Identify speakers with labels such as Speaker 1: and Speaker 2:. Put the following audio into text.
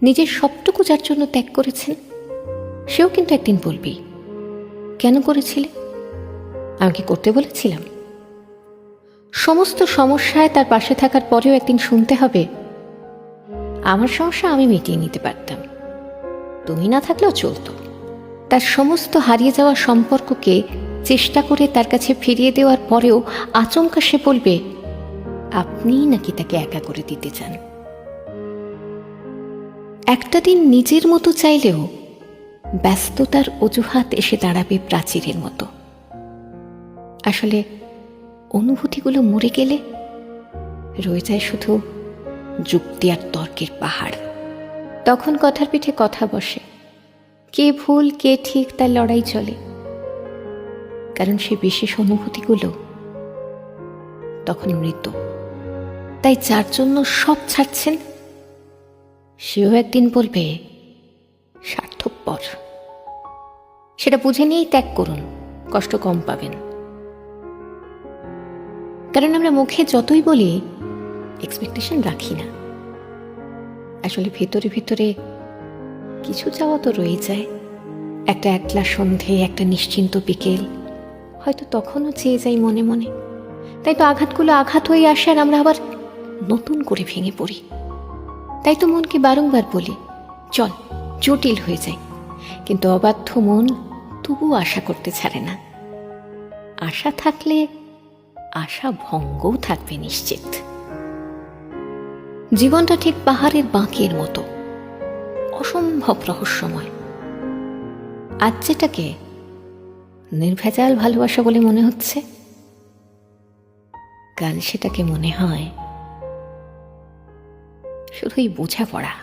Speaker 1: নিজের সবটুকু যার জন্য ত্যাগ করেছেন, সেও কিন্তু একদিন বলবেই, কেন করেছিলে? আমি কি করতে বলেছিলাম? সমস্ত সমস্যায় তার পাশে থাকার পরেও একদিন শুনতে হবে, আমার সমস্যা আমি মিটিয়ে নিতে পারতাম, তুমি না থাকলেও চলতো। তার সমস্ত হারিয়ে যাওয়া সম্পর্ককে চেষ্টা করে তার কাছে ফিরিয়ে দেওয়ার পরেও আচমকা সে বলবে, আপনিই নাকি তাকে একা করে দিতে চান। একটা দিন নিজের মতো চাইলেও ব্যস্ততার অজুহাত এসে দাঁড়াবে প্রাচীরের মতো। আসলে অনুভূতিগুলো মরে গেলে রয়ে যায় শুধু যুক্তি আর তর্কের পাহাড়। তখন কথার পিঠে কথা বসে, কে ভুল কে ঠিক তার লড়াই চলে। কারণ সে বিশেষ অনুভূতিগুলো তখন মৃত। তাই যার জন্য সব ছাড়ছেন, সেও একদিন বলবে স্বার্থপর। সেটা বুঝে নিয়েই ত্যাগ করুন, কষ্ট কম পাবেন। কারণ আমরা মুখে যতই বলি এক্সপেকটেশন রাখি না, আসলে ভেতরে ভেতরে কিছু চাওয়া তো রয়ে যায়। একটা একলা সন্ধে, একটা নিশ্চিন্ত বিকেল, হয়তো তখনও চেয়ে যাই মনে মনে। তাই তো আঘাতগুলো আঘাত হয়ে আসে আর আমরা আবার নতুন করে ভেঙে পড়ি। তাই তো মনকে বারংবার বলি, চল জটিল হয়ে যায়। কিন্তু অবাধ্য মন তবু আশা করতে ছাড়ে না। আশা থাকলে আশা ভঙ্গও থাকবে নিশ্চিত। জীবনটা ঠিক পাহাড়ের বাঁকের মতো, অসম্ভব রহস্যময়। আজ যেটাকে নির্ভেজাল ভালোবাসা বলে মনে হচ্ছে, কাল সেটাকে মনে হয় শুধুই বোঝাপড়া।